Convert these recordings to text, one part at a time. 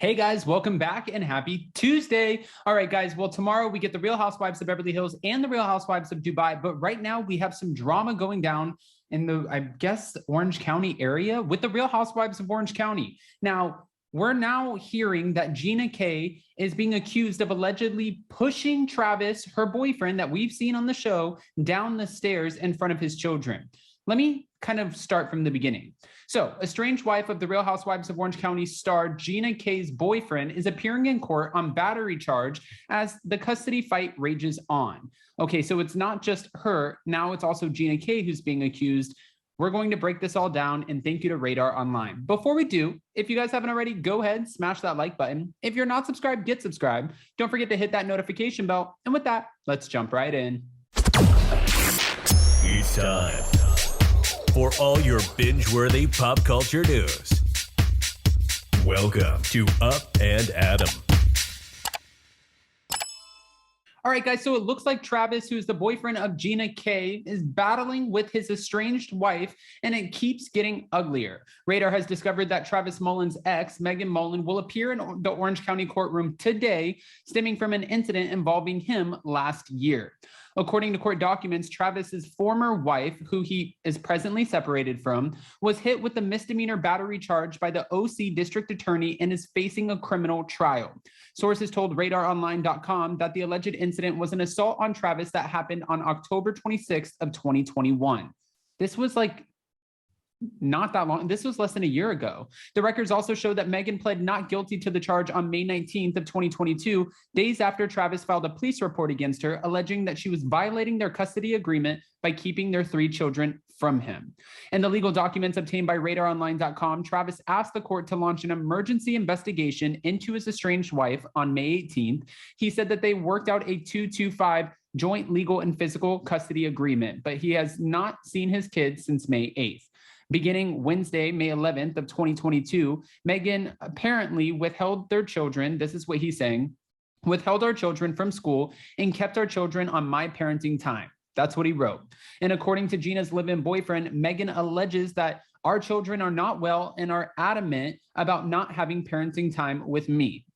Hey guys, welcome back and happy Tuesday. All right, guys. Well, tomorrow we get the Real Housewives of Beverly Hills and the Real Housewives of Dubai. But right now we have some drama going down in the, I guess, Orange County area with the Real Housewives of Orange County. Now, we're now hearing that Gina K is being accused of allegedly pushing Travis, her boyfriend that we've seen on the show, down the stairs in front of his children. Let me kind of start from the beginning. So, estranged wife of the Real Housewives of Orange County star Gina K's boyfriend is appearing in court on battery charge as the custody fight rages on. Okay, so it's not just her. Now it's also Gina K who's being accused. We're going to break this all down, and thank you to Radar Online. Before we do, if you guys haven't already, go ahead, smash that like button. If you're not subscribed, get subscribed. Don't forget to hit that notification bell. And with that, let's jump right in. It's time for all your binge-worthy pop culture news. Welcome to Up and Adam. All right, guys, so it looks like Travis, who is the boyfriend of Gina K, is battling with his estranged wife, and it keeps getting uglier. Radar has discovered that Travis Mullen's ex, Megan Mullen, will appear in the Orange County courtroom today, stemming from an incident involving him last year. According to court documents, Travis's former wife, who he is presently separated from, was hit with a misdemeanor battery charge by the OC district attorney and is facing a criminal trial. Sources told RadarOnline.com that the alleged incident was an assault on Travis that happened on October 26th of 2021. This was like not that long. This was less than a year ago. The records also show that Megan pled not guilty to the charge on May 19th of 2022, days after Travis filed a police report against her, alleging that she was violating their custody agreement by keeping their 3 children from him. In the legal documents obtained by RadarOnline.com, Travis asked the court to launch an emergency investigation into his estranged wife on May 18th. He said that they worked out a 2-2-5 joint legal and physical custody agreement, but he has not seen his kids since May 8th. Beginning Wednesday, May 11th of 2022, Megan apparently withheld their children. This is what he's saying. Withheld our children from school and kept our children on my parenting time. That's what he wrote. And according to Gina's live-in boyfriend, Megan alleges that our children are not well and are adamant about not having parenting time with me.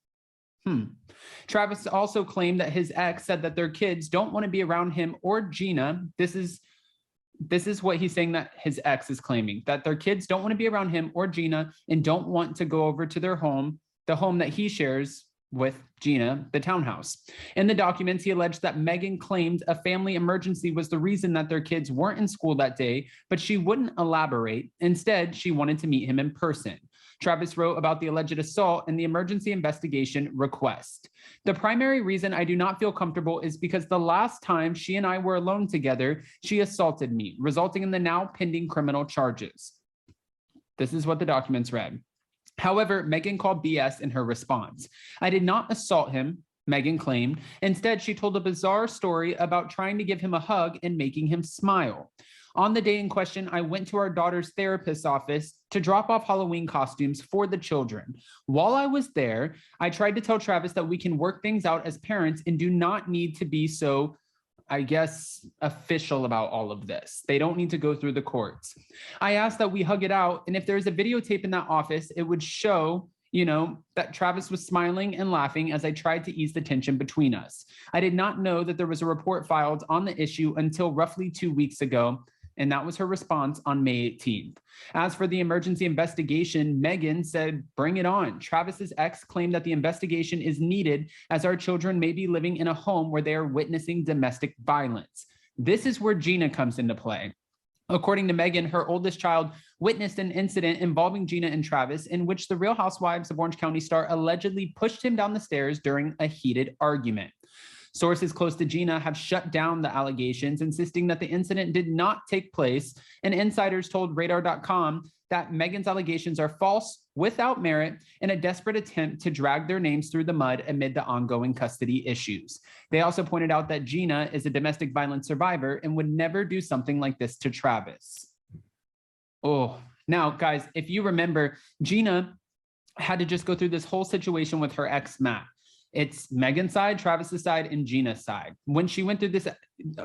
Travis also claimed that his ex said that their kids don't want to be around him or Gina. This is what he's saying that his ex is claiming, that their kids don't want to be around him or Gina and don't want to go over to their home, the home that he shares with Gina, the townhouse. In the documents, he alleged that Megan claimed a family emergency was the reason that their kids weren't in school that day, but she wouldn't elaborate. Instead, she wanted to meet him in person. Travis wrote about the alleged assault and the emergency investigation request. The primary reason I do not feel comfortable is because the last time she and I were alone together, she assaulted me, resulting in the now pending criminal charges. This is what the documents read. However, Megan called BS in her response. I did not assault him, Megan claimed. Instead, she told a bizarre story about trying to give him a hug and making him smile. On the day in question, I went to our daughter's therapist's office to drop off Halloween costumes for the children. While I was there, I tried to tell Travis that we can work things out as parents and do not need to be so, I guess, official about all of this. They don't need to go through the courts. I asked that we hug it out, and if there's a videotape in that office, it would show that Travis was smiling and laughing as I tried to ease the tension between us. I did not know that there was a report filed on the issue until roughly 2 weeks ago. And that was her response on May 18th. As for the emergency investigation, Megan said, bring it on. Travis's ex claimed that the investigation is needed as our children may be living in a home where they are witnessing domestic violence. This is where Gina comes into play. According to Megan, her oldest child witnessed an incident involving Gina and Travis in which the Real Housewives of Orange County star allegedly pushed him down the stairs during a heated argument. Sources close to Gina have shut down the allegations, insisting that the incident did not take place, and insiders told Radar.com that Megan's allegations are false, without merit, in a desperate attempt to drag their names through the mud amid the ongoing custody issues. They also pointed out that Gina is a domestic violence survivor and would never do something like this to Travis. Oh, now, guys, if you remember, Gina had to just go through this whole situation with her ex, Matt. It's Megan's side, Travis's side, and Gina's side. When she went through this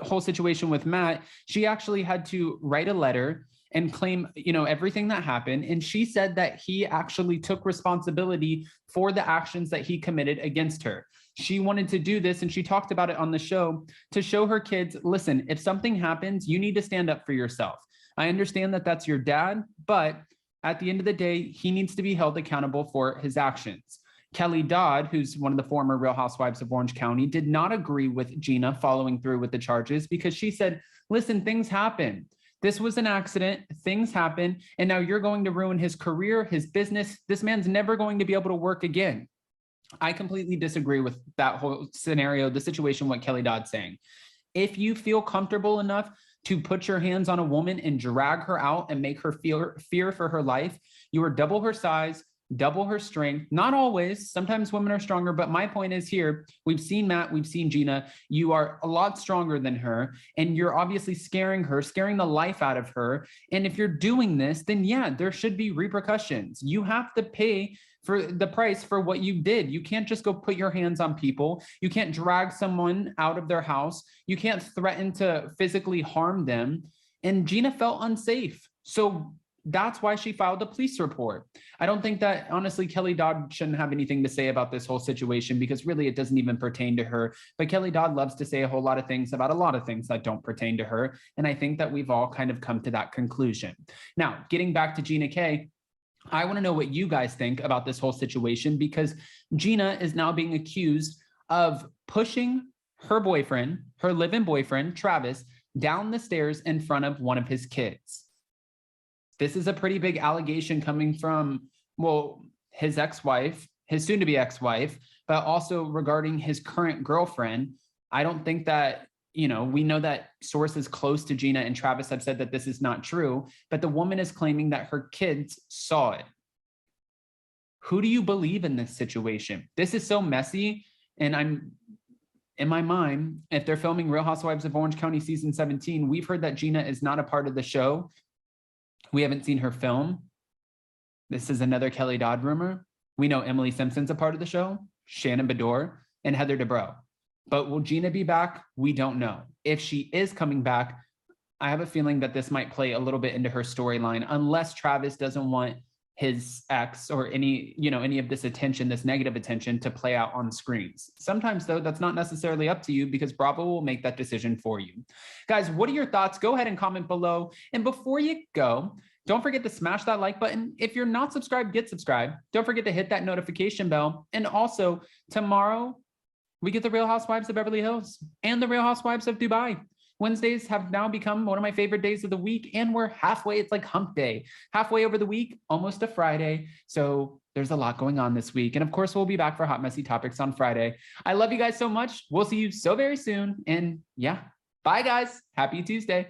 whole situation with Matt, she actually had to write a letter and claim, everything that happened. And she said that he actually took responsibility for the actions that he committed against her. She wanted to do this, and she talked about it on the show to show her kids, listen, if something happens, you need to stand up for yourself. I understand that that's your dad, but at the end of the day, he needs to be held accountable for his actions. Kelly Dodd, who's one of the former Real Housewives of Orange County, did not agree with Gina following through with the charges because she said, listen, things happen. This was an accident. Things happen. And now you're going to ruin his career, his business. This man's never going to be able to work again. I completely disagree with that whole scenario, the situation, what Kelly Dodd's saying. If you feel comfortable enough to put your hands on a woman and drag her out and make her feel fear for her life, you are double her size, double her strength. Not always. Sometimes women are stronger. But my point is here, we've seen Matt, we've seen Gina. You are a lot stronger than her. And you're obviously scaring her, scaring the life out of her. And if you're doing this, then yeah, there should be repercussions. You have to pay for the price for what you did. You can't just go put your hands on people. You can't drag someone out of their house. You can't threaten to physically harm them. And Gina felt unsafe. So that's why she filed a police report. I don't think that, honestly, Kelly Dodd shouldn't have anything to say about this whole situation because really it doesn't even pertain to her. But Kelly Dodd loves to say a whole lot of things about a lot of things that don't pertain to her. And I think that we've all kind of come to that conclusion. Now, getting back to Gina K, I want to know what you guys think about this whole situation because Gina is now being accused of pushing her boyfriend, her live-in boyfriend, Travis, down the stairs in front of one of his kids. This is a pretty big allegation coming from, well, his ex-wife, his soon-to-be ex-wife, but also regarding his current girlfriend. I don't think that, we know that sources close to Gina and Travis have said that this is not true, but the woman is claiming that her kids saw it. Who do you believe in this situation? This is so messy, and I'm, in my mind, if they're filming Real Housewives of Orange County season 17, we've heard that Gina is not a part of the show. We haven't seen her film. This is another Kelly Dodd rumor. We know Emily Simpson's a part of the show, Shannon Bedore, and Heather Dubrow. But will Gina be back? We don't know. If she is coming back, I have a feeling that this might play a little bit into her storyline, unless Travis doesn't want his ex or any of this attention, this negative attention to play out on screens. Sometimes though, that's not necessarily up to you because Bravo will make that decision for you. Guys, what are your thoughts? Go ahead and comment below. And before you go, don't forget to smash that like button. If you're not subscribed, get subscribed. Don't forget to hit that notification bell. And also tomorrow, we get the Real Housewives of Beverly Hills and the Real Housewives of Dubai. Wednesdays have now become one of my favorite days of the week, and we're halfway. It's like hump day, halfway over the week, almost a Friday. So there's a lot going on this week. And of course, we'll be back for Hot Messy Topics on Friday. I love you guys so much. We'll see you so very soon. And yeah, bye guys. Happy Tuesday.